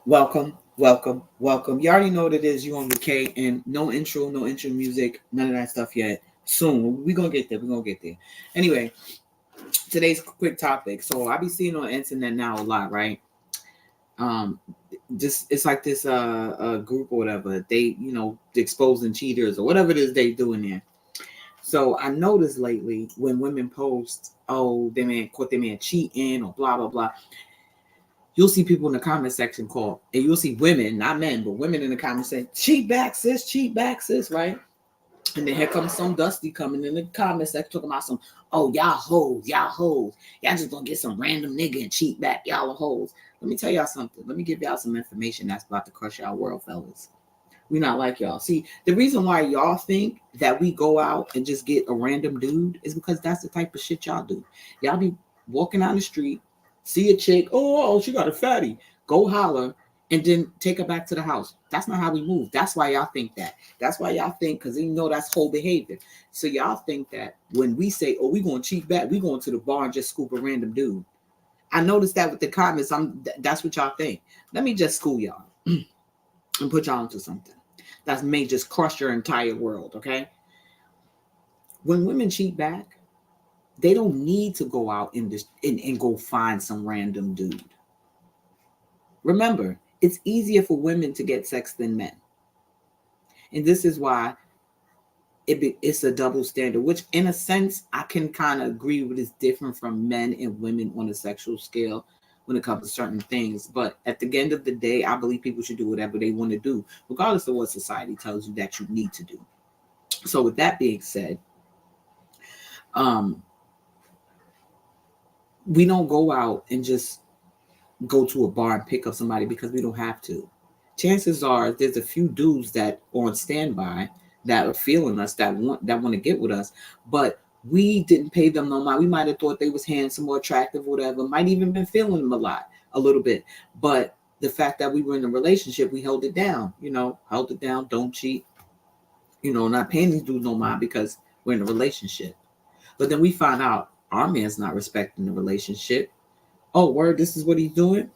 Welcome, welcome, welcome. You already know what it is. You on the K and no intro music, none of that stuff yet. Soon we gonna get there. We gonna get there. Anyway, today's quick topic. So I be seeing on the internet now a lot, right? Um, just it's like this group or whatever. They exposing cheaters or whatever it is they doing there. So I noticed lately when women post, oh, they man caught their man cheating or blah blah blah, you'll see people in the comment section call, and you'll see women, not men, but women in the comments saying, cheat back, sis, right? And then here comes some dusty coming in the comment section talking about some, oh, y'all hoes. Y'all just gonna get some random nigga and cheat back, y'all are hoes. Let me tell y'all something. Let me give y'all some information that's about to crush y'all world, fellas. We not like y'all. See, the reason why y'all think that we go out and just get a random dude is because that's the type of shit y'all do. Y'all be walking down the street, see a chick, oh, she got a fatty, go holler, and then take her back to the house. That's not how we move. That's why y'all think that. That's why y'all think, because you know that's whole behavior. So y'all think that when we say, oh, we going to cheat back, we going to the bar and just scoop a random dude. I noticed that with the comments. That's what y'all think. Let me just school y'all and put y'all into something that may just crush your entire world, okay? When women cheat back, they don't need to go out and go find some random dude. Remember, it's easier for women to get sex than men. And this is why it's a double standard, which in a sense, I can kind of agree with is different from men and women on a sexual scale when it comes to certain things. But at the end of the day, I believe people should do whatever they want to do, regardless of what society tells you that you need to do. So with that being said, um, we don't go out and just go to a bar and pick up somebody because we don't have to. Chances are there's a few dudes that are on standby that are feeling us, that want to get with us, but we didn't pay them no mind. We might have thought they was handsome or attractive, or whatever. Might even been feeling them a little bit. But the fact that we were in a relationship, we held it down. Held it down. Don't cheat. Not paying these dudes no mind because we're in a relationship. But then we find out our man's not respecting the relationship. Oh, word, this is what he's doing.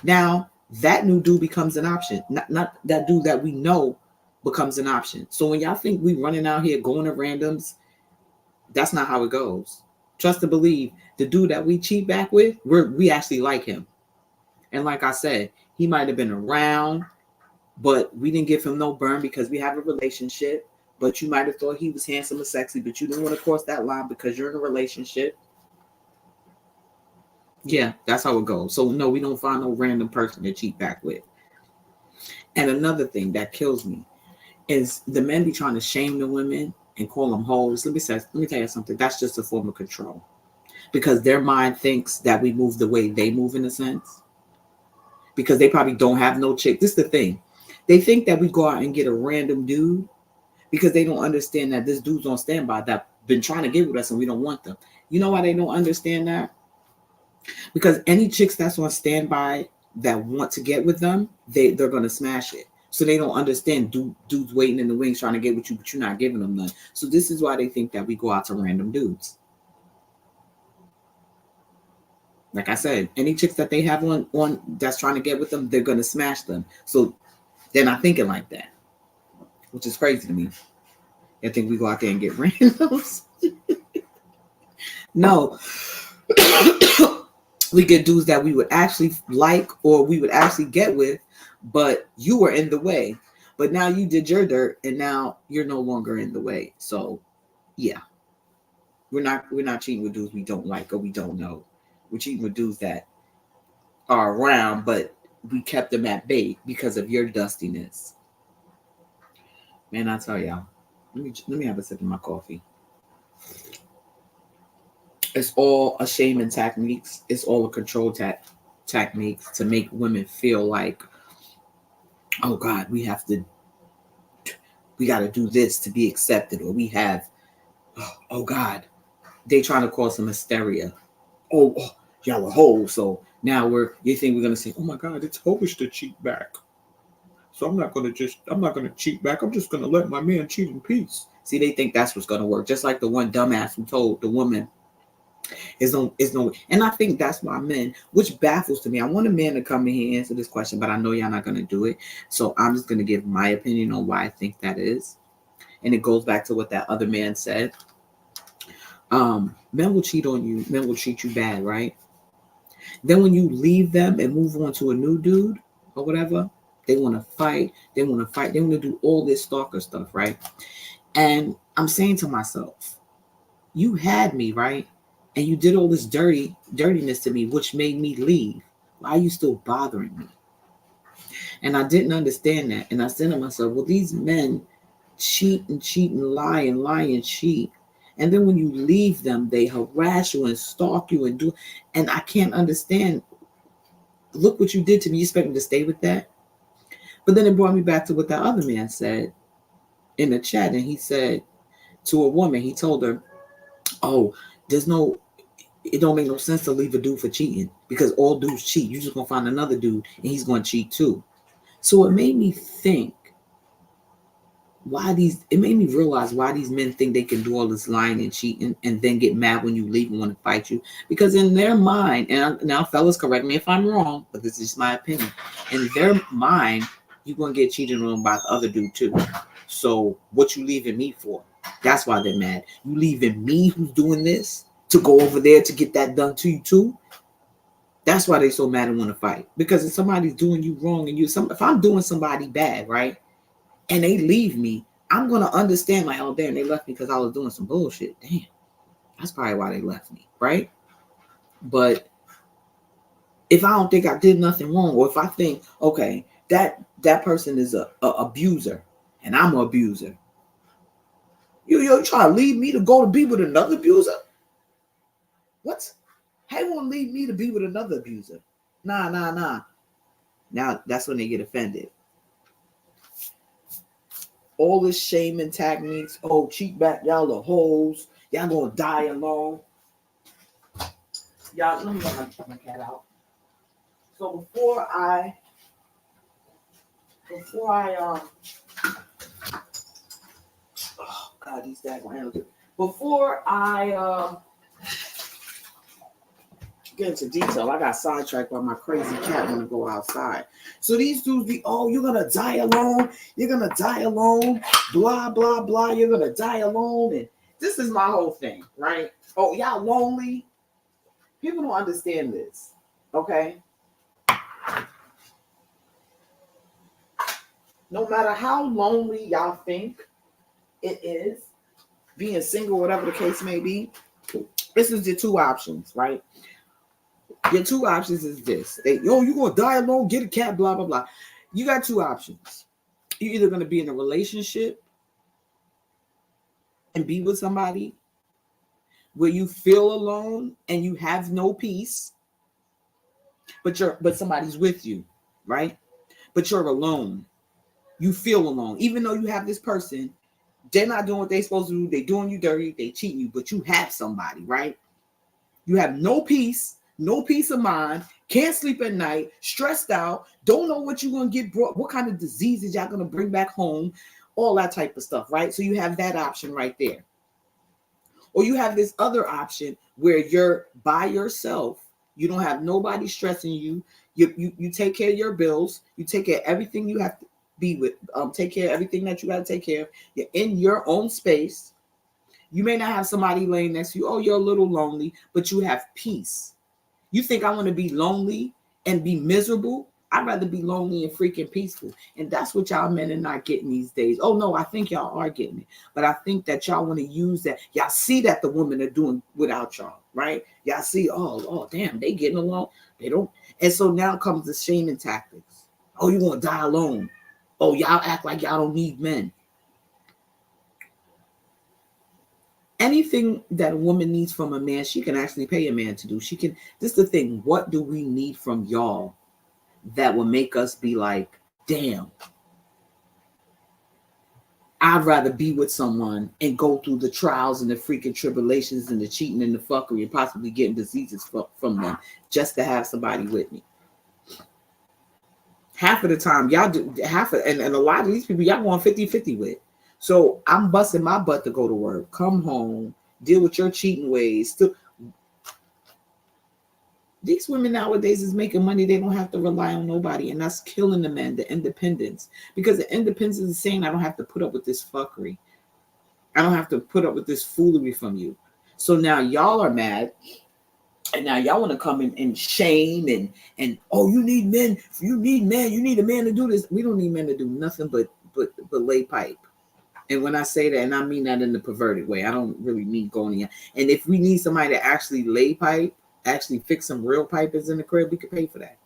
Now that new dude becomes an option. Not that dude that we know becomes an option. So when y'all think we running out here going to randoms, that's not how it goes. Trust and believe, the dude that we cheat back with, we actually like him. And like I said, he might have been around, but we didn't give him no burn because we have a relationship. But you might have thought he was handsome or sexy, but you didn't want to cross that line because you're in a relationship. Yeah, that's how it goes. So no, we don't find no random person to cheat back with. And another thing that kills me is the men be trying to shame the women and call them hoes. Let me tell you something. That's just a form of control because their mind thinks that we move the way they move in a sense because they probably don't have no chick. This is the thing. They think that we go out and get a random dude because they don't understand that this dude's on standby that been trying to get with us and we don't want them. You know why they don't understand that? Because any chicks that's on standby that want to get with them, they're gonna smash it. So they don't understand dudes waiting in the wings trying to get with you, but you're not giving them none. So this is why they think that we go out to random dudes. Like I said, any chicks that they have on that's trying to get with them, they're gonna smash them. So they're not thinking like that, which is crazy to me. They think we go out there and get randoms. No. We get dudes that we would actually like or we would actually get with, but you were in the way. But now you did your dirt and now you're no longer in the way. So yeah. We're not cheating with dudes we don't like or we don't know. We're cheating with dudes that are around, but we kept them at bay because of your dustiness. Man, I tell y'all. Let me have a sip of my coffee. It's all a shaming techniques. It's all a control techniques to make women feel like, oh God, we got to do this to be accepted, or we have, oh God, they trying to cause some hysteria. Oh, y'all are hoes. So now you think we're gonna say, oh my God, it's hoish to cheat back. So I'm not gonna cheat back. I'm just gonna let my man cheat in peace. See, they think that's what's gonna work. Just like the one dumbass who told the woman It's no, and I think that's why men, which baffles to me. I want a man to come in here and answer this question, but I know y'all not gonna do it. So I'm just gonna give my opinion on why I think that is. And it goes back to what that other man said. Men will cheat on you, men will treat you bad, right? Then when you leave them and move on to a new dude or whatever, they want to fight, they want to fight, they want to do all this stalker stuff, right? And I'm saying to myself, you had me, right? And you did all this dirtiness to me, which made me leave. Why are you still bothering me? And I didn't understand that. And I said to myself, well, these men cheat and lie and cheat. And then when you leave them, they harass you and stalk you and do. And I can't understand. Look what you did to me. You expect me to stay with that? But then it brought me back to what that other man said in the chat. And he said to a woman, he told her, oh, it don't make no sense to leave a dude for cheating because all dudes cheat. You're just going to find another dude and he's going to cheat too. So it made me think it made me realize why these men think they can do all this lying and cheating and then get mad when you leave and want to fight you. Because in their mind, and now fellas, correct me if I'm wrong, but this is just my opinion. In their mind, you're going to get cheated on by the other dude too. So what you leaving me for? That's why they're mad. You leaving me who's doing this to go over there to get that done to you too? That's why they so mad and want to fight. Because if somebody's doing you wrong and if I'm doing somebody bad, right? And they leave me, I'm going to understand like, oh, damn, they left me because I was doing some bullshit. Damn, that's probably why they left me, right? But if I don't think I did nothing wrong, or if I think, okay, that person is a abuser and I'm an abuser, you trying to leave me to go to be with another abuser? What? How you want to leave me to be with another abuser? Nah. Now, that's when they get offended. All this shaming techniques. Oh, cheat back. Y'all are hoes. Y'all gonna die alone. Y'all, let me let my cat out. So before I oh God, these daggone animals. Before I get into detail, I got sidetracked by my crazy cat want to go outside. So these dudes be, oh, you're gonna die alone. You're gonna die alone. Blah blah blah. You're gonna die alone. And this is my whole thing, right? Oh, y'all lonely. People don't understand this, okay? No matter how lonely y'all think it is, being single, whatever the case may be, this is the two options, right? Your two options is this. You're going to die alone, get a cat, blah, blah, blah. You got two options. You're either going to be in a relationship and be with somebody where you feel alone and you have no peace, but somebody's with you, right? But you're alone. You feel alone. Even though you have this person, they're not doing what they're supposed to do. They're doing you dirty. They cheating you, but you have somebody, right? You have no peace of mind, can't sleep at night, stressed out, don't know what you're going to get brought, what kind of diseases y'all going to bring back home, all that type of stuff, right? So you have that option right there. Or you have this other option where you're by yourself. You don't have nobody stressing you. You take care of your bills. You take care of everything you have to be with. Take care of everything that you got to take care of. You're in your own space. You may not have somebody laying next to you. Oh, you're a little lonely, but you have peace. You think I want to be lonely and be miserable? I'd rather be lonely and freaking peaceful. And that's what y'all men are not getting these days. Oh, no, I think y'all are getting it. But I think that y'all want to use that. Y'all see that the women are doing without y'all, right? Y'all see, oh, damn, they getting along. They don't. And so now comes the shaming tactics. Oh, you want to die alone. Oh, y'all act like y'all don't need men. Anything that a woman needs from a man, she can actually pay a man to do. This is the thing. What do we need from y'all that will make us be like, damn, I'd rather be with someone and go through the trials and the freaking tribulations and the cheating and the fuckery and possibly getting diseases from them just to have somebody with me. Half of the time, y'all do and a lot of these people, y'all going 50-50 with. So I'm busting my butt to go to work, come home, deal with your cheating ways. These women nowadays is making money. They don't have to rely on nobody. And that's killing the men, the independence. Because the independence is saying, I don't have to put up with this fuckery. I don't have to put up with this foolery from you. So now y'all are mad. And now y'all want to come in and shame and oh, you need men. You need men. You need a man to do this. We don't need men to do nothing but lay pipe. And when I say that, and I mean that in the perverted way, I don't really mean going in. And if we need somebody to actually lay pipe, actually fix some real pipers in the crib, we could pay for that.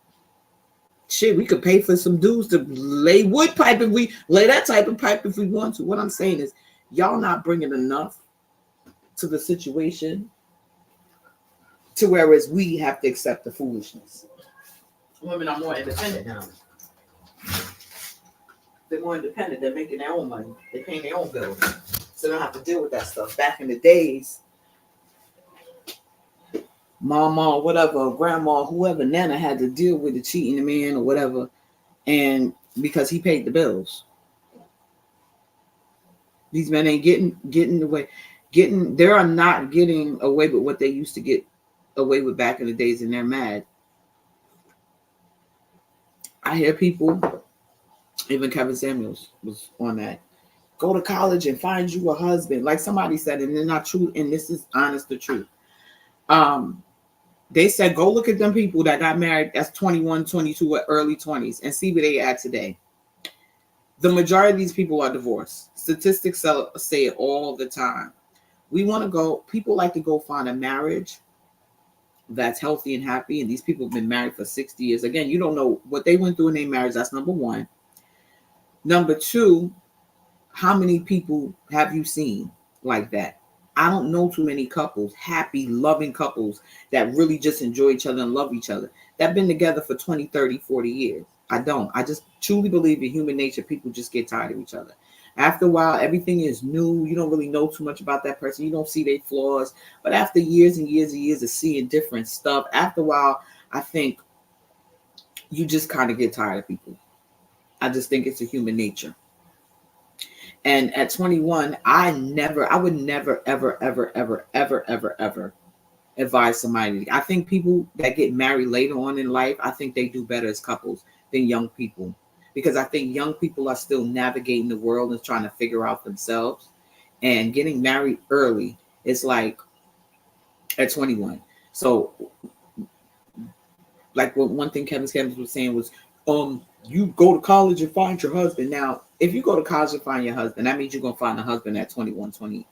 Shit, we could pay for some dudes to lay wood pipe if we lay that type of pipe if we want to. What I'm saying is, y'all not bringing enough to the situation to whereas we have to accept the foolishness. Women are more independent now. They're more independent. They're making their own money. They're paying their own bills. So they don't have to deal with that stuff. Back in the days, mama, whatever, grandma, whoever, Nana had to deal with the cheating the man or whatever, and because he paid the bills. These men ain't getting away. They are not getting away with what they used to get away with back in the days, and they're mad. I hear people, even Kevin Samuels was on that. Go to college and find you a husband. Like somebody said, and they're not true, and this is honest the truth. They said, go look at them people that got married that's 21, 22, or early 20s and see where they at today. The majority of these people are divorced. Statistics say it all the time. People like to go find a marriage that's healthy and happy. And these people have been married for 60 years. Again, you don't know what they went through in their marriage. That's number one. Number two, how many people have you seen like that? I don't know too many couples, happy, loving couples that really just enjoy each other and love each other, that have been together for 20, 30, 40 years. I don't. I just truly believe in human nature. People just get tired of each other. After a while, everything is new. You don't really know too much about that person. You don't see their flaws. But after years and years and years of seeing different stuff, after a while, I think you just kind of get tired of people. I just think it's a human nature. And at 21, I would never, ever, ever, ever, ever, ever, ever advise somebody. I think people that get married later on in life, I think they do better as couples than young people. Because I think young people are still navigating the world and trying to figure out themselves. And getting married early is like at 21. So, like what one thing Kevin Samuels was saying was, you go to college and find your husband. Now, if you go to college and find your husband, that means you're going to find a husband at 21, 22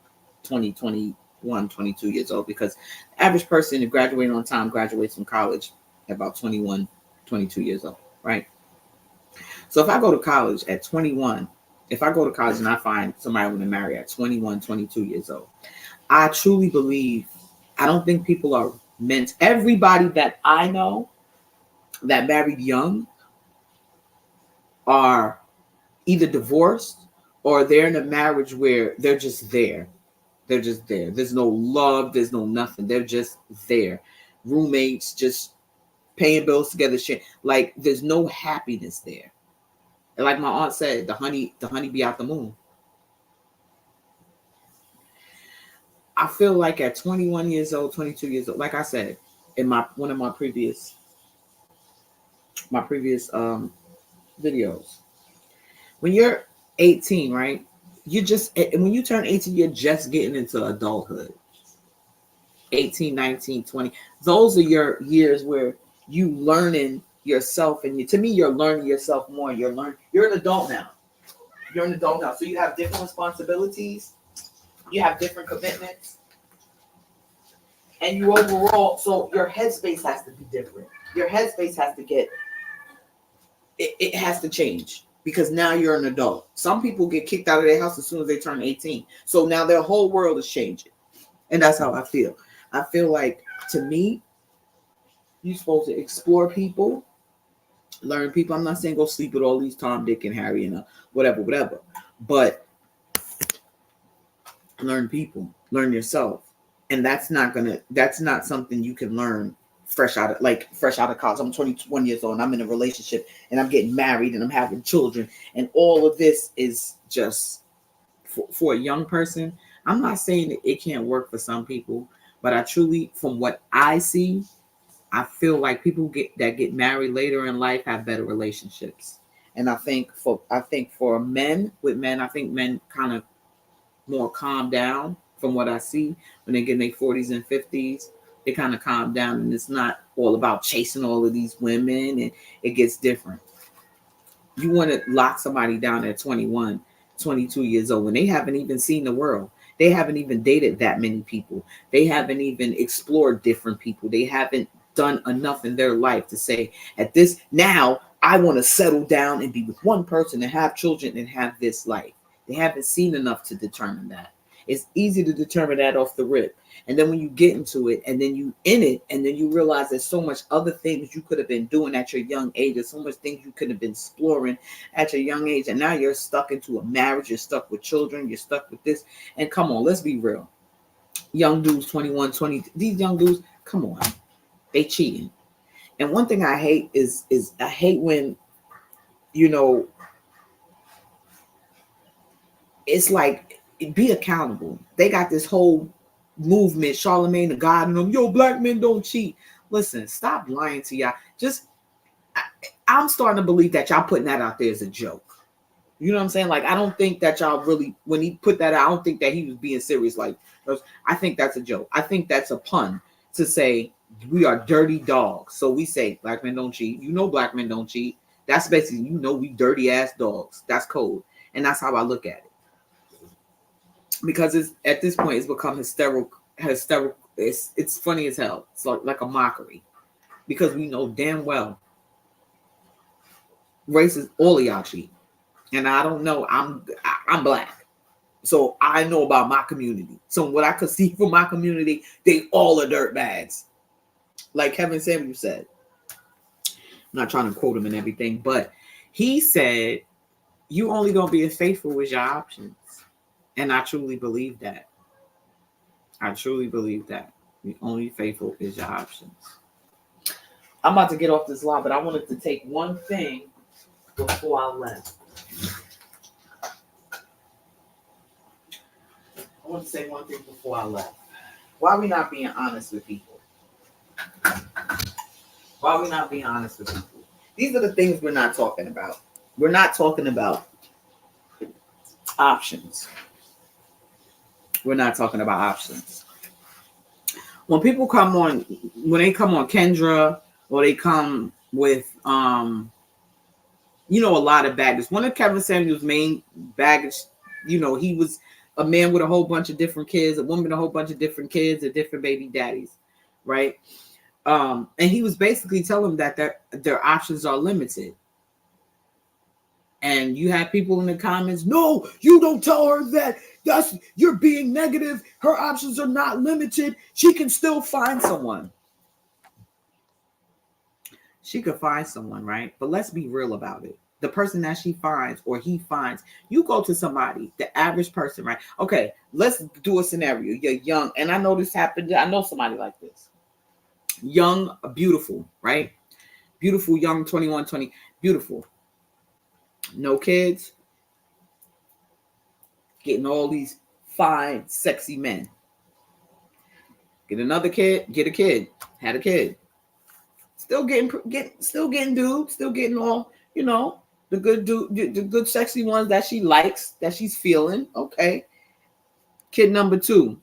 years old, because the average person who graduates on time graduates from college at about 21, 22 years old, right? So if I go to college at 21, if I go to college and I find somebody I want to marry at 21, 22 years old, I truly believe, I don't think people are meant, everybody that I know that married young are either divorced or they're in a marriage where they're just there. They're just there. There's no love. There's no nothing. They're just there. Roommates, just paying bills together. Shit. Like there's no happiness there. And like my aunt said, the honey be out the moon. I feel like at 21 years old, 22 years old, like I said, in one of my previous videos, when you're 18, right? When you turn 18, you're just getting into adulthood. 18, 19, 20. Those are your years where you learning yourself, and to me, you're learning yourself more. You're an adult now. You're an adult now. So you have different responsibilities. You have different commitments. And you overall, so your headspace has to be different. Your headspace has to it has to change. Because now you're an adult. Some people get kicked out of their house as soon as they turn 18. So now their whole world is changing. And that's how I feel. I feel like, to me, you're supposed to explore people, learn people. I'm not saying go sleep with all these Tom, Dick, and Harry and whatever. But learn people, learn yourself. And that's not something you can learn fresh out of college. I'm 21 years old and I'm in a relationship and I'm getting married and I'm having children, and all of this is just for a young person. I'm not saying that it can't work for some people, but I truly, from what I see, I feel like people get married later in life have better relationships. And I think for men, with men, I think men kind of more calm down from what I see when they get in their 40s and 50s. They kind of calm down, and it's not all about chasing all of these women, and it gets different. You want to lock somebody down at 21, 22 years old when they haven't even seen the world. They haven't even dated that many people. They haven't even explored different people. They haven't done enough in their life to say, at this now, I want to settle down and be with one person and have children and have this life. They haven't seen enough to determine that. It's easy to determine that off the rip. And then when you get into it and then you in it and then you realize there's so much other things you could have been doing at your young age. There's so much things you could have been exploring at your young age. And now you're stuck into a marriage. You're stuck with children. You're stuck with this. And come on, let's be real. Young dudes, 21, 20, these young dudes, come on. They cheating. And one thing I hate is I hate when, you know, it's like, be accountable. They got this whole movement, Charlemagne the God, and them, yo, black men don't cheat. Listen, stop lying to y'all. I'm starting to believe that y'all putting that out there as a joke. You know what I'm saying? Like, I don't think that y'all really, when he put that out, I don't think that he was being serious. Like, I think that's a joke. I think that's a pun to say we are dirty dogs. So we say black men don't cheat. You know, black men don't cheat. That's basically, you know, we dirty ass dogs. That's code. And that's how I look at it. Because it's at this point it's become hysterical. It's funny as hell. It's like a mockery, because we know damn well racist all of y'all cheat. And I don't know, I'm black, so I know about my community. So what I could see from my community, they all are dirt bags, like Kevin Samuels said. I'm not trying to quote him and everything, but he said you only gonna be as faithful as your options. And I truly believe that. I truly believe that. The only faithful is your options. I'm about to get off this line, but I wanted to take one thing before I left. I want to say one thing before I left. Why are we not being honest with people? Why are we not being honest with people? These are the things we're not talking about. We're not talking about options. We're not talking about options. When people come on, when they come on Kendra, or they come with, you know, a lot of baggage. One of Kevin Samuels' main baggage, you know, he was a man with a whole bunch of different kids, a woman with a whole bunch of different kids, and different baby daddies, right? And he was basically telling them that their options are limited. And you have people in the comments, no, you don't tell her that. You're being negative. Her options are not limited. She can still find someone. She could find someone, right? But let's be real about it. The person that she finds or he finds, you go to somebody, the average person, right? Okay, let's do a scenario. You're young, and I know this happened. I know somebody like this. Young, beautiful, right? Beautiful, young, 21, 20, beautiful. No kids. Getting all these fine, sexy men. Get another kid, get a kid, had a kid. Still getting dudes, still getting all, you know, the good dude, the good sexy ones that she likes, that she's feeling. Okay. Kid number 2.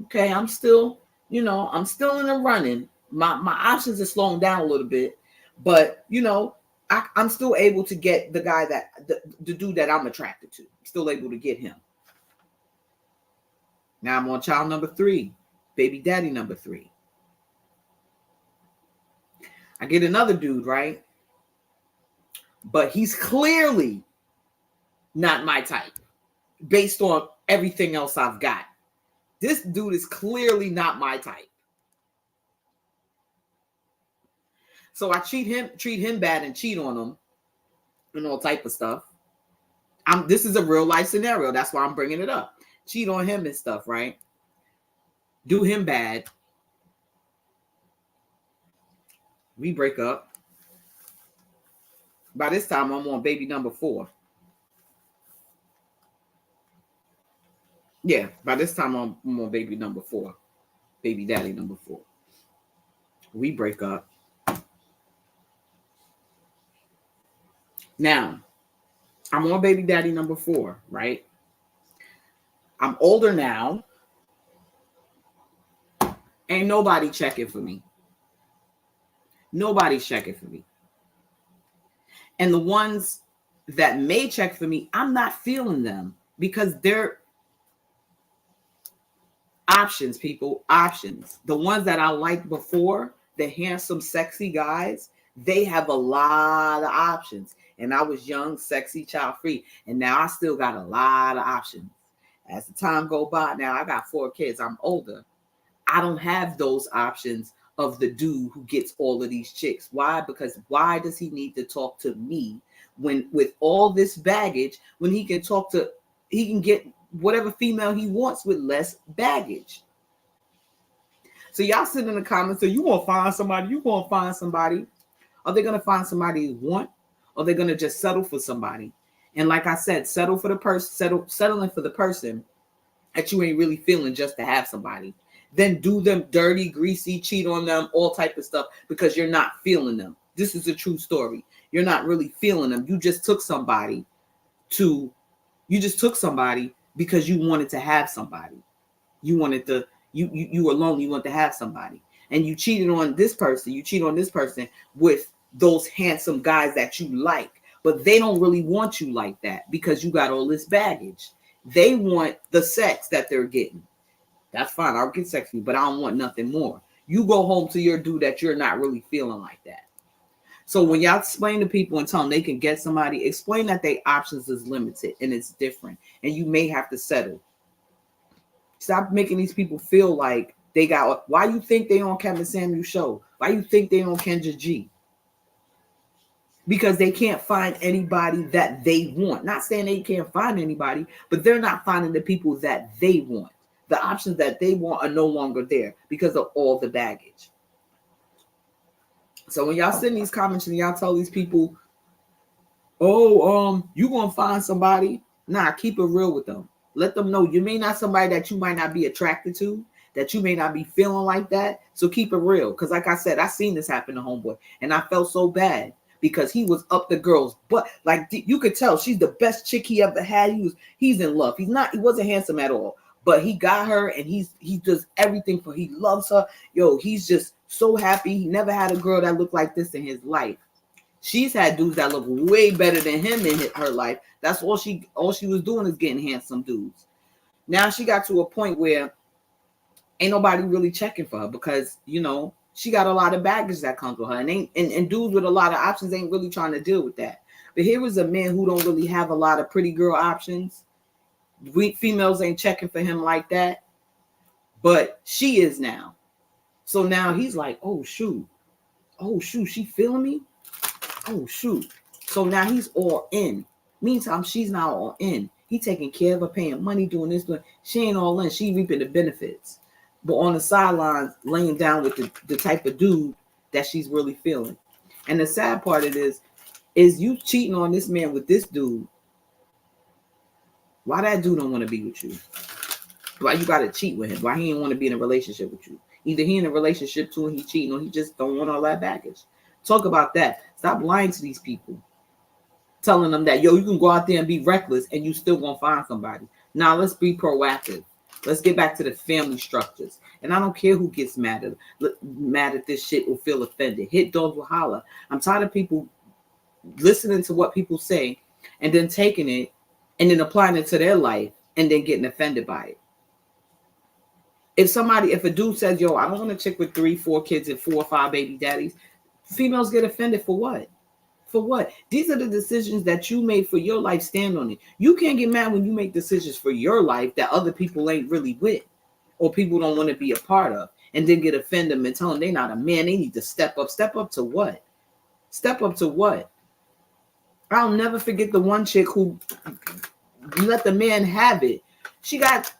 Okay, I'm still in the running. My options are slowing down a little bit, but you know, I'm still able to get the guy that the dude that I'm attracted to. I'm still able to get him. Now I'm on child number 3, baby daddy number 3. I get another dude, right? But he's clearly not my type based on everything else I've got. This dude is clearly not my type. So I treat him bad and cheat on him and all type of stuff. This is a real life scenario. That's why I'm bringing it up. Cheat on him and stuff, right? Do him bad. We break up. By this time, I'm on baby number 4. Yeah, by this time, I'm on baby number 4. Baby daddy number 4. We break up. Now, I'm on baby daddy number 4, right? I'm older now. Ain't nobody checking for me. Nobody's checking for me. And the ones that may check for me, I'm not feeling them because they're options, people, options. The ones that I liked before, the handsome, sexy guys, they have a lot of options. And I was young, sexy, child free. And now I still got a lot of options. As the time go by, now I got 4 kids. I'm older. I don't have those options of the dude who gets all of these chicks. Why? Because why does he need to talk to me when with all this baggage, when he can get whatever female he wants with less baggage? So y'all sit in the comments, so you gonna find somebody. Are they gonna find somebody you want? Or are they gonna just settle for somebody? And like I said, settling for the person that you ain't really feeling just to have somebody. Then do them dirty, greasy, cheat on them, all type of stuff because you're not feeling them. This is a true story. You're not really feeling them. You just took somebody because you wanted to have somebody. You wanted to, you were lonely, you wanted to have somebody. And you cheated on this person. You cheat on this person with those handsome guys that you like. But they don't really want you like that because you got all this baggage. They want the sex that they're getting. That's fine. I'll get sex with you, but I don't want nothing more. You go home to your dude that you're not really feeling like that. So when y'all explain to people and tell them they can get somebody, explain that their options is limited and it's different. And you may have to settle. Stop making these people feel like they got, why you think they on Kevin Samuel's show? Why you think they on Kendra G? Because they can't find anybody that they want. Not saying they can't find anybody, but they're not finding the people that they want. The options that they want are no longer there because of all the baggage. So when y'all send these comments and y'all tell these people, oh, you gonna find somebody. Nah, keep it real with them. Let them know you may not somebody that you might not be attracted to, that you may not be feeling like that. So keep it real. Because like I said, I seen this happen to homeboy. And I felt so bad because he was up the girl's butt. Like you could tell she's the best chick he ever had. He's in love. He wasn't handsome at all. But he got her and he does everything for her. He loves her. Yo, he's just so happy. He never had a girl that looked like this in his life. She's had dudes that look way better than him in her life. That's all she was doing is getting handsome dudes. Now she got to a point where ain't nobody really checking for her because, she got a lot of baggage that comes with her. And dudes with a lot of options ain't really trying to deal with that. But here is a man who don't really have a lot of pretty girl options. We females ain't checking for him like that. But she is now. So now he's like, oh, shoot, she feeling me? Oh, shoot. So now he's all in. Meantime, she's not all in. He taking care of her, paying money, doing this. She ain't all in. She reaping the benefits. But on the sidelines, laying down with the type of dude that she's really feeling. And the sad part of it is you cheating on this man with this dude. Why that dude don't want to be with you? Why you got to cheat with him? Why he ain't want to be in a relationship with you? Either he in a relationship too and he cheating or he just don't want all that baggage. Talk about that. Stop lying to these people. Telling them that, you can go out there and be reckless and you still gonna find somebody. Now let's be proactive. Let's get back to the family structures. And I don't care who gets mad at this shit or feel offended. Hit dogs will holler. I'm tired of people listening to what people say and then taking it and then applying it to their life and then getting offended by it. If a dude says, I don't want a chick with 3, 4 kids and 4 or 5 baby daddies, females get offended for what? For what? These are the decisions that you made for your life. Stand on it. You can't get mad when you make decisions for your life that other people ain't really with or people don't want to be a part of and then get offended and tell them they're not a man. They need to step up. Step up to what? Step up to what? I'll never forget the one chick who let the man have it. She got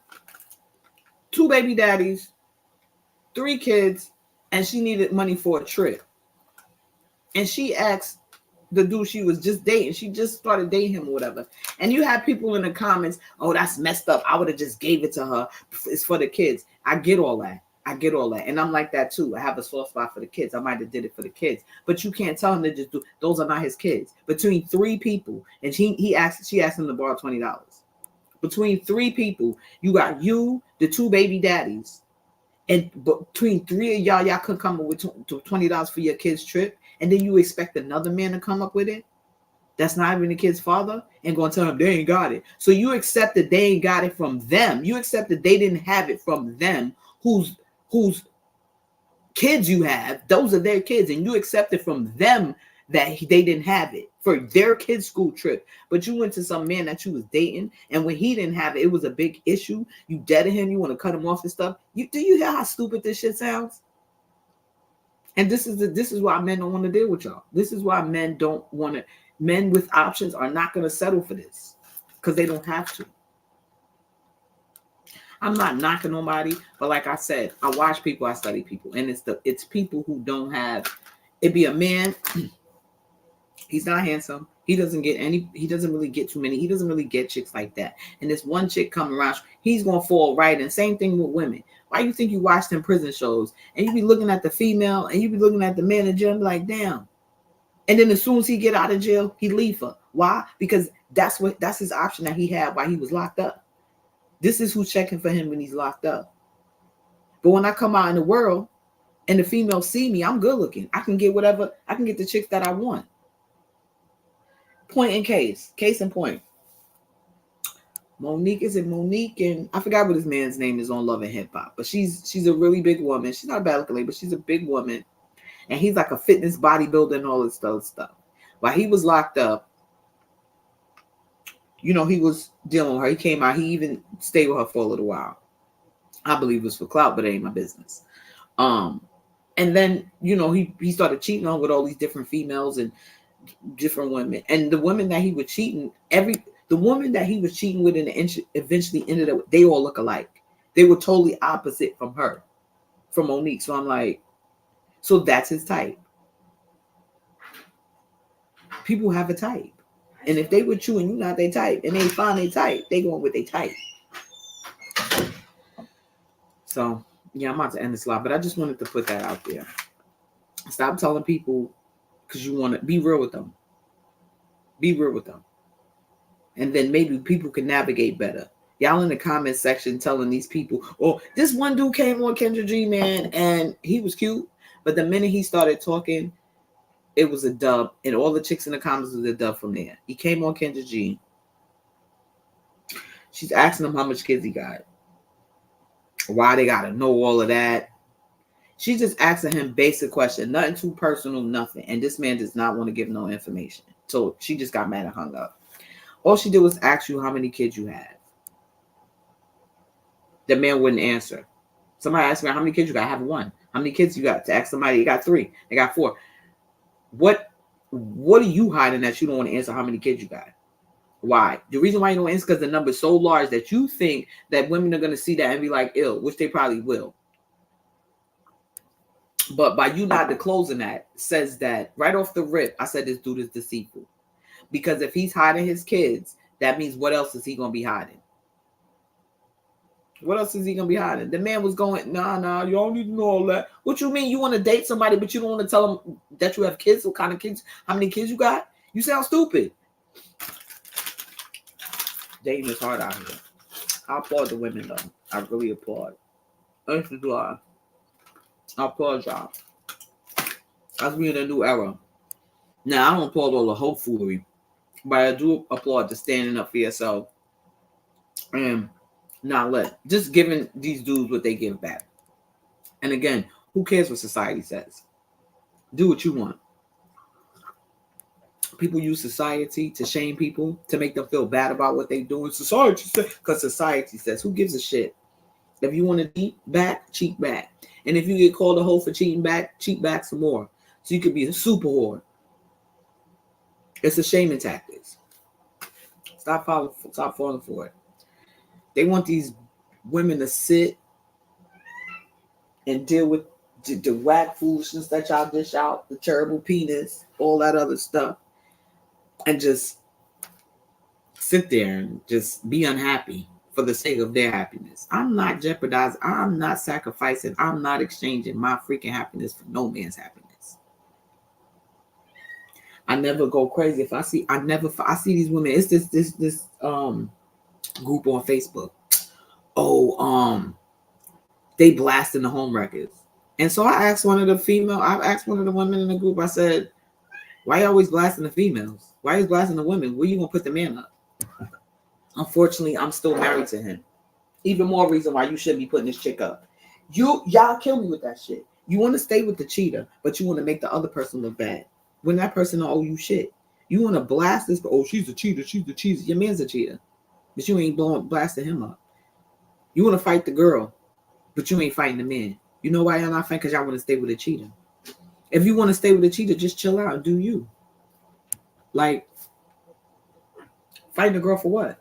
2 baby daddies, 3 kids, and she needed money for a trip. And she asked the dude she was just dating. She just started dating him or whatever. And you have people in the comments, oh, that's messed up. I would have just gave it to her. It's for the kids. I get all that. I get all that. And I'm like that too. I have a soft spot for the kids. I might have did it for the kids. But you can't tell him to just do, those are not his kids. Between 3 people, and she asked him to borrow $20. Between 3 people, you got you, the 2 baby daddies, and between 3 of y'all could come up with $20 for your kid's trip, and then you expect another man to come up with it? That's not even the kid's father, and going to tell him they ain't got it. So you accept that they ain't got it from them. You accept that they didn't have it from them, whose kids you have. Those are their kids, and you accept it from them that they didn't have it for their kid's school trip. But you went to some man that you was dating, and when he didn't have it, it was a big issue. You deaded him. You want to cut him off and stuff. Do you hear how stupid this shit sounds? And this is why men don't want to deal with y'all. This is why men don't want to. Men with options are not going to settle for this because they don't have to. I'm not knocking nobody, but like I said, I watch people, I study people, and it's people who don't have. It'd be a man. He's not handsome. He doesn't really get too many. He doesn't really get chicks like that. And this one chick coming around, he's gonna fall right. And same thing with women. Why you think you watch them prison shows and you be looking at the female and you be looking at the man in jail and be like, damn. And then as soon as he get out of jail, he leave her. Why? Because that's his option that he had while he was locked up. This is who's checking for him when he's locked up. But when I come out in the world and the females see me, I'm good looking. I can get whatever. I can get the chicks that I want. Point in case in point. Monique, is it Monique? And I forgot what his man's name is on Love and Hip Hop. But she's a really big woman. She's not a bad looking lady, but she's a big woman. And he's like a fitness bodybuilder and all this stuff. While he was locked up, he was dealing with her. He came out. He even stayed with her for a little while. I believe it was for clout, but it ain't my business. And then, he started cheating on with all these different females and different women. And the women that he was cheating, the woman that he was cheating with and eventually ended up, they all look alike. They were totally opposite from her, from Monique. So I'm like, so that's his type. People have a type. And if they with you and you're not their type, and they find their type, they going with their type. So, yeah, I'm about to end this live, but I just wanted to put that out there. Stop telling people because you want to be real with them. Be real with them. And then maybe people can navigate better. Y'all in the comment section telling these people, oh, this one dude came on Kendra G, man, and he was cute. But the minute he started talking, it was a dub. And all the chicks in the comments was a dub from there. He came on Kendra G. She's asking him how much kids he got. Why they got to know all of that. She's just asking him basic question. Nothing too personal, nothing. And this man does not want to give no information. So she just got mad and hung up. All she did was ask you how many kids you have. The man wouldn't answer. Somebody asked me how many kids you got. I have 1. How many kids you got? To ask somebody, you got 3. They got 4. What are you hiding that you don't want to answer how many kids you got? Why? The reason why you don't answer is because the number is so large that you think that women are going to see that and be like, ill, which they probably will. But by you not disclosing that says that right off the rip, I said this dude is deceitful. Because if he's hiding his kids, that means what else is he going to be hiding? What else is he going to be hiding? The man was going, nah, you don't need to know all that. What you mean? You want to date somebody, but you don't want to tell them that you have kids? What kind of kids? How many kids you got? You sound stupid. Dating is hard out here. I applaud the women, though. I really applaud. Honestly, do I applaud y'all. That's me in a new era. Now, I don't applaud all the hopefully, but I do applaud the standing up for yourself and not just giving these dudes what they give back. And again, who cares what society says? Do what you want. People use society to shame people, to make them feel bad about what they're doing. Society says, because society says, who gives a shit? If you want to cheat back. And if you get called a hoe for cheat back some more. So you could be a super whore. It's a shaming tactics. Stop falling for it. They want these women to sit and deal with the whack foolishness that y'all dish out, the terrible penis, all that other stuff, and just sit there and just be unhappy for the sake of their happiness. I'm not jeopardizing. I'm not sacrificing. I'm not exchanging my freaking happiness for no man's happiness. I never go crazy if I see. I see these women. It's this group on Facebook. Oh, they blasting the home records. And so I asked one of the women in the group, I said, why you always blasting the females? Why are you blasting the women? Where you gonna put the man up? Unfortunately, I'm still married to him. Even more reason why you shouldn't be putting this chick up. Y'all kill me with that shit. You want to stay with the cheater, but you want to make the other person look bad. When that person don't owe you shit. You want to blast this, oh, she's a cheater, she's the cheater. Your man's a cheater. But you ain't blasting him up. You want to fight the girl, but you ain't fighting the man. You know why y'all not fighting? Because y'all want to stay with a cheater. If you want to stay with a cheater, just chill out and do you. Like, fighting the girl for what?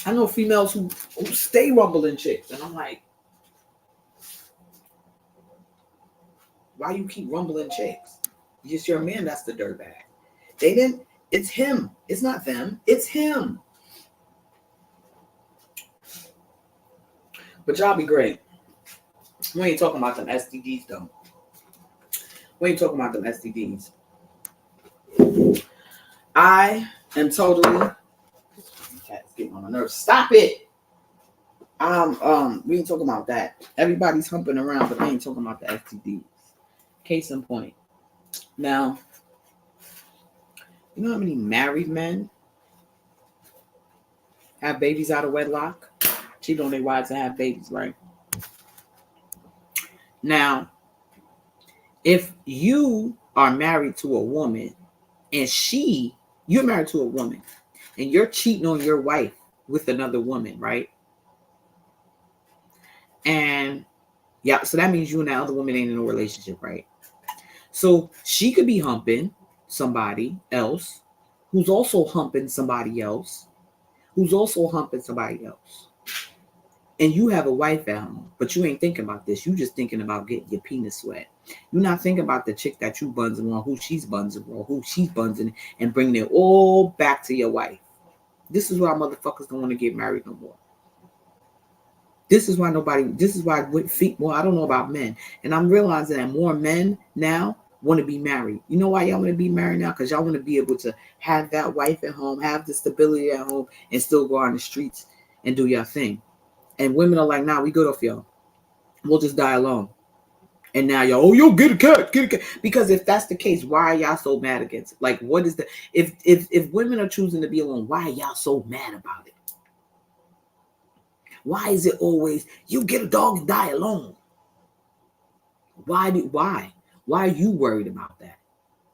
I know females who stay rumbling chicks, and I'm like, why you keep rumbling chicks? It's your man that's the dirtbag. It's him. It's not them. It's him. But y'all be great. We ain't talking about them STDs, though. We ain't talking about them STDs. I am totally... Cat's getting on my nerves. Stop it! We ain't talking about that. Everybody's humping around, but they ain't talking about the STDs. Case in point. Now, you know how many married men have babies out of wedlock? Cheat on their wives and have babies, right? Now, if you are married to a woman and you're married to a woman and you're cheating on your wife with another woman, right? And yeah, so that means you and that other woman ain't in a relationship, right? So she could be humping somebody else who's also humping somebody else who's also humping somebody else. And you have a wife at home, but you ain't thinking about this. You just thinking about getting your penis wet. You're not thinking about the chick that you bunsing on, who she's bunsing on, who she's bunsing, and bringing it all back to your wife. This is why motherfuckers don't want to get married no more. This is why I don't know about men. And I'm realizing that more men now want to be married. You know why y'all want to be married now? Because y'all want to be able to have that wife at home, have the stability at home, and still go on the streets and do your thing. And women are like, nah, we good off y'all. We'll just die alone. And now y'all, oh, yo, get a cat. Because if that's the case, why are y'all so mad against it? Like, what is if women are choosing to be alone, why are y'all so mad about it? Why is it always, you get a dog and die alone? Why are you worried about that?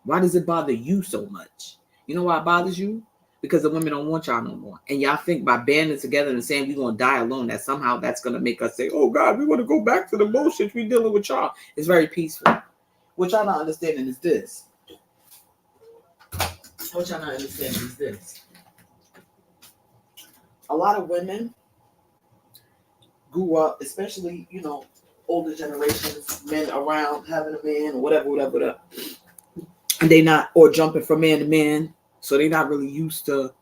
Why does it bother you so much? You know why it bothers you? Because the women don't want y'all no more. And y'all think by banding together and saying we're going to die alone, that somehow that's going to make us say, oh, God, we want to go back to the bullshit we dealing with y'all. It's very peaceful. What y'all not understanding is this. A lot of women grew up, especially, older generations, men around having a man or whatever. And they not, or jumping from man to man. So they're not really used to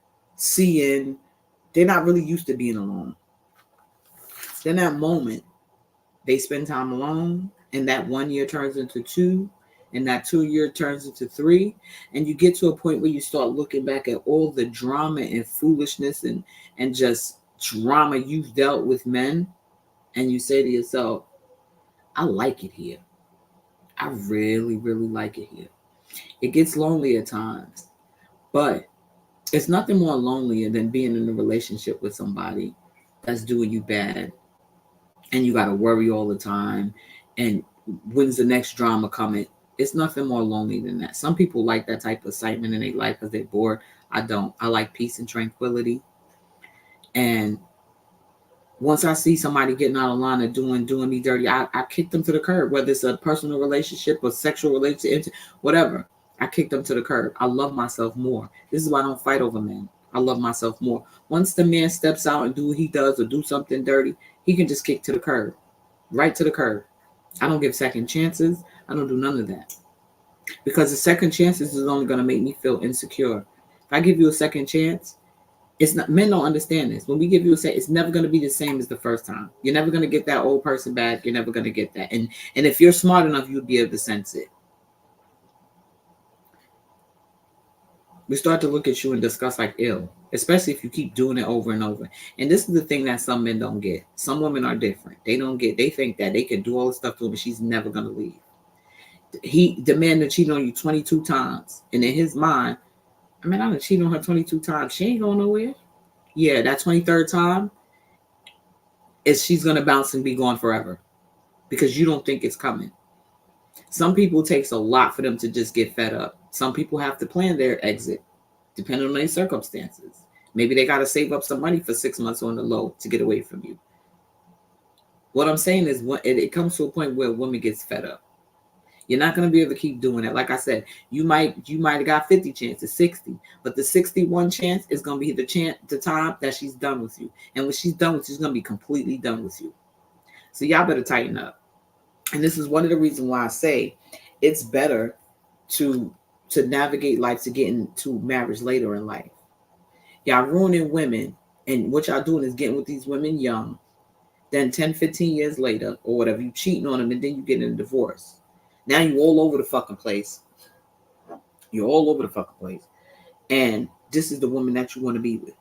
they're not really used to being alone. Then that moment, they spend time alone, and that 1 year turns into 2, and that 2 year turns into 3. And you get to a point where you start looking back at all the drama and foolishness and just drama you've dealt with men. And you say to yourself, I like it here. I really, really like it here. It gets lonely at times. But it's nothing more lonelier than being in a relationship with somebody that's doing you bad. And you got to worry all the time. And when's the next drama coming? It's nothing more lonely than that. Some people like that type of excitement in their life because they're bored. I don't. I like peace and tranquility. And once I see somebody getting out of line and doing me dirty, I kick them to the curb, whether it's a personal relationship or sexual relationship, whatever. I kick them to the curb. I love myself more. This is why I don't fight over men. I love myself more. Once the man steps out and do what he does or do something dirty, he can just kick to the curb. Right to the curb. I don't give second chances. I don't do none of that. Because the second chances is only going to make me feel insecure. If I give you a second chance, It's not, men don't understand this. When we give you a say, it's never going to be the same as the first time. You're never going to get that old person back. You're never going to get that. And if you're smart enough, you'll be able to sense it. We start to look at you and discuss like ill, especially if you keep doing it over and over. And this is the thing that some men don't get. Some women are different. They think that they can do all this stuff to him, but she's never going to leave. The man that cheated on you 22 times. And in his mind, I mean, I done cheated on her 22 times. She ain't going nowhere. Yeah, that 23rd time, she's going to bounce and be gone forever because you don't think it's coming. Some people, it takes a lot for them to just get fed up. Some people have to plan their exit depending on their circumstances. Maybe they got to save up some money for 6 months on the low to get away from you. What I'm saying is, it comes to a point where a woman gets fed up. You're not going to be able to keep doing it. Like I said, you might have got 50 chances, 60, but the 61 chance is going to be the time that she's done with you. And when she's done with you, she's going to be completely done with you. So y'all better tighten up. And this is one of the reasons why I say it's better to navigate life to get into marriage later in life. Y'all ruining women, and what y'all doing is getting with these women young. Then 10, 15 years later, or whatever, you cheating on them, and then you get in a divorce. Now you all over the fucking place. You're all over the fucking place. And this is the woman that you want to be with.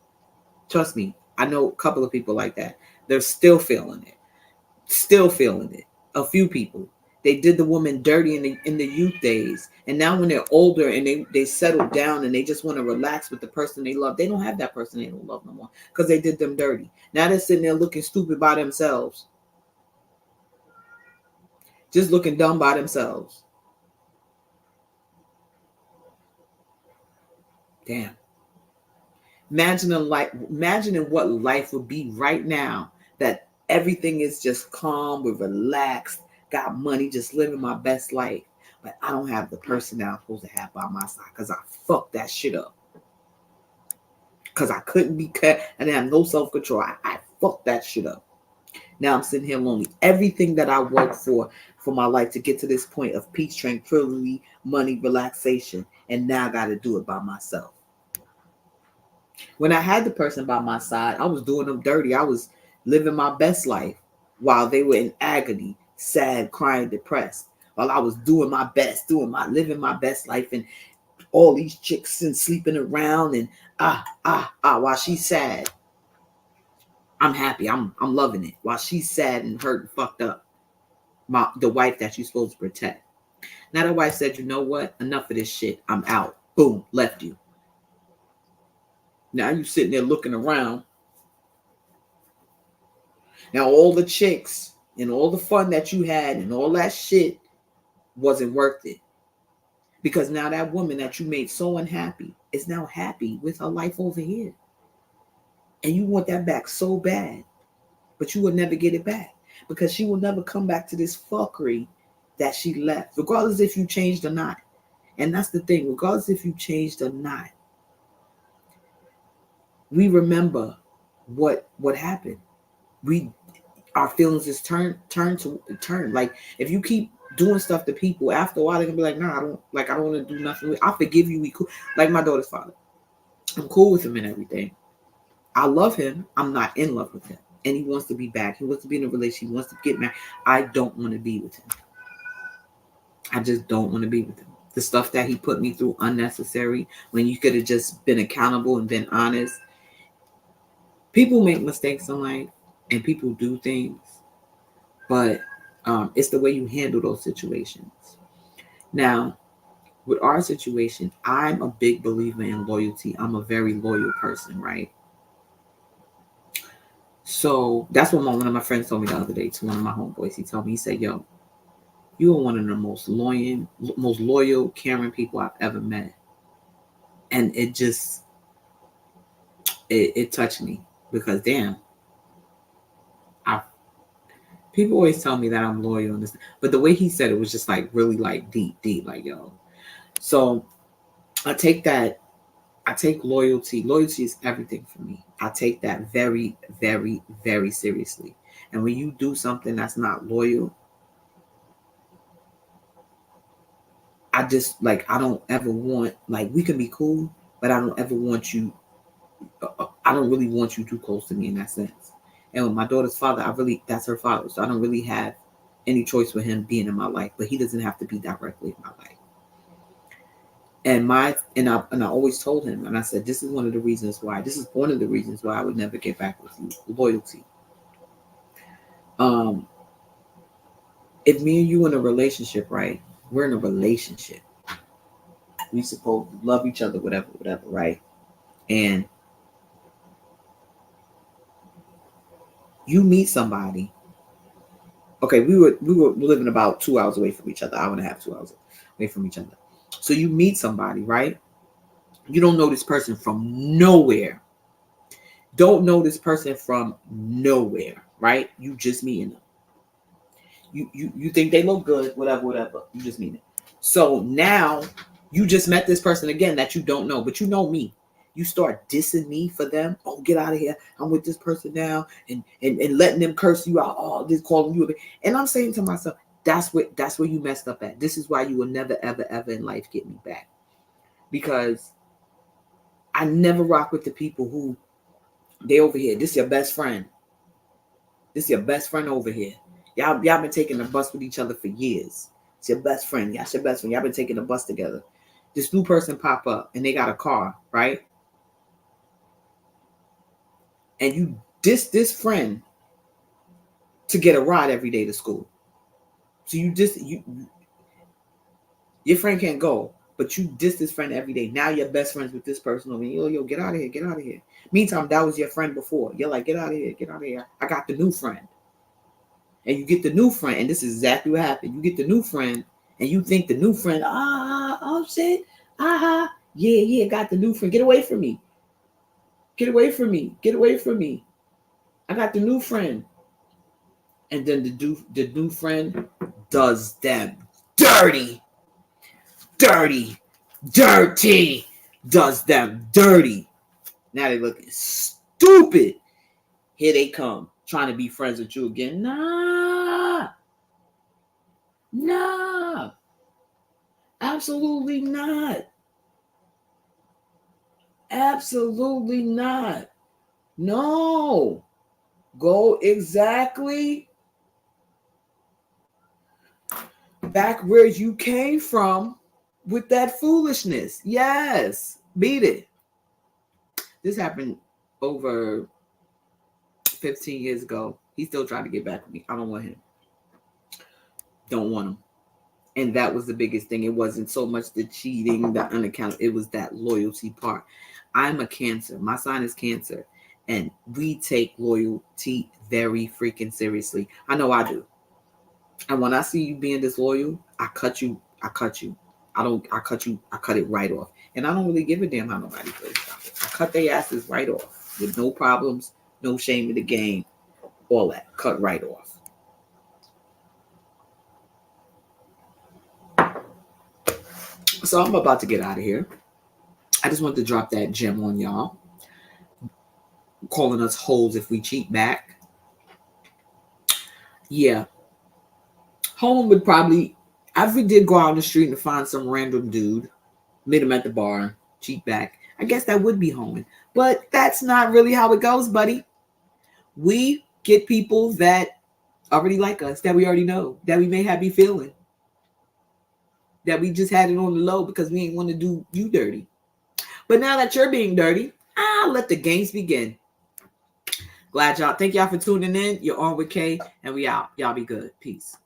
Trust me, I know a couple of people like that. They're still feeling it. Still feeling it. A few people. They did the woman dirty in the youth days. And now when they're older and they settle down and they just want to relax with the person they love, they don't have that person they don't love no more because they did them dirty. Now they're sitting there looking stupid by themselves. Just looking dumb by themselves. Damn. Imagining what life would be right now, that everything is just calm, we're relaxed, got money, just living my best life. But I don't have the person that I'm supposed to have by my side because I fucked that shit up. Because I couldn't be cut and I have no self-control. I fucked that shit up. Now I'm sitting here lonely. Everything that I worked for my life to get to this point of peace, tranquility, money, relaxation, and now I got to do it by myself. When I had the person by my side, I was doing them dirty. I was living my best life while they were in agony, sad, crying, depressed. While I was doing my best, living my best life, and all these chicks and sleeping around and while she's sad, I'm happy. I'm loving it. While she's sad and hurt and fucked up, the wife that you're supposed to protect. Now the wife said, you know what? Enough of this shit. I'm out. Boom, left you. Now you sitting there looking around. Now all the chicks and all the fun that you had and all that shit wasn't worth it. Because now that woman that you made so unhappy is now happy with her life over here. And you want that back so bad. But you will never get it back. Because she will never come back to this fuckery that she left. Regardless if you changed or not. And that's the thing. Regardless if you changed or not. We remember what happened. Our feelings is turn. Like if you keep doing stuff to people, after a while they're gonna be like, nah, I don't want to do nothing. I forgive you. We cool. Like my daughter's father. I'm cool with him and everything. I love him. I'm not in love with him. And he wants to be back. He wants to be in a relationship. He wants to get married. I don't want to be with him. I just don't want to be with him. The stuff that he put me through unnecessary when you could have just been accountable and been honest. People make mistakes in life and people do things, but it's the way you handle those situations. Now, with our situation, I'm a big believer in loyalty. I'm a very loyal person, right? So that's what one of my friends told me the other day to one of my homeboys. He told me, he said, yo, you are one of the most loyal, caring people I've ever met. And it just, it touched me because damn, people always tell me that I'm loyal and this, but the way he said it was just like really like deep, like yo. So I take loyalty. Loyalty is everything for me. I take that very, very, very seriously. And when you do something that's not loyal, I just like, I don't ever want, like we can be cool, but I don't ever want you I don't really want you too close to me in that sense. And with my daughter's father, that's her father. So I don't really have any choice with him being in my life, but he doesn't have to be directly in my life. And I always told him, and I said, this is one of the reasons why I would never get back with you. Loyalty. If me and you in a relationship, right? We're in a relationship. We supposed to love each other, whatever, right? And you meet somebody. Okay, we were living about 2 hours away from each other, hour and a half, 2 hours away from each other. So you meet somebody, right? You don't know this person from nowhere. Don't know this person from nowhere, right? You just meeting them. You think they look good, whatever. You just meet them. So now you just met this person again that you don't know, but you know me. You start dissing me for them. Oh, get out of here. I'm with this person now. And letting them curse you out. Oh, this calling you. And I'm saying to myself, that's where you messed up at. This is why you will never, ever, ever in life get me back. Because I never rock with the people who they over here. This is your best friend. This is your best friend over here. Y'all been taking the bus with each other for years. It's your best friend. That's your best friend. Y'all been taking the bus together. This new person pop up and they got a car, right? And you diss this friend to get a ride every day to school. So your friend can't go, but you diss this friend every day. Now you're best friends with this person over here. Yo, get out of here. Meantime, that was your friend before. You're like, get out of here. I got the new friend. And you get the new friend, and this is exactly what happened. You get the new friend, and you think the new friend, oh shit, yeah, got the new friend. Get away from me. I got the new friend. And then the new friend does them dirty. Does them dirty. Now they looking stupid. Here they come, trying to be friends with you again. Nah. Absolutely not. No. Go exactly back where you came from with that foolishness. Yes. Beat it. This happened over 15 years ago. He's still trying to get back with me. I don't want him. Don't want him. And that was the biggest thing. It wasn't so much the cheating, the unaccountable. It was that loyalty part. I'm a Cancer. My sign is Cancer. And we take loyalty very freaking seriously. I know I do. And when I see you being disloyal, I cut you. I cut it right off. And I don't really give a damn how nobody feels about it. I cut their asses right off with no problems, no shame in the game, all that. Cut right off. So I'm about to get out of here. I just wanted to drop that gem on y'all. Calling us hoes if we cheat back. Yeah. Home would probably, if we did go out on the street and find some random dude, meet him at the bar, cheat back, I guess that would be home. But that's not really how it goes, buddy. We get people that already like us, that we already know, that we may have be feeling, that we just had it on the low because we ain't want to do you dirty. But now that you're being dirty, let the games begin. Glad y'all. Thank y'all for tuning in. You're on with Kay, and we out. Y'all be good. Peace.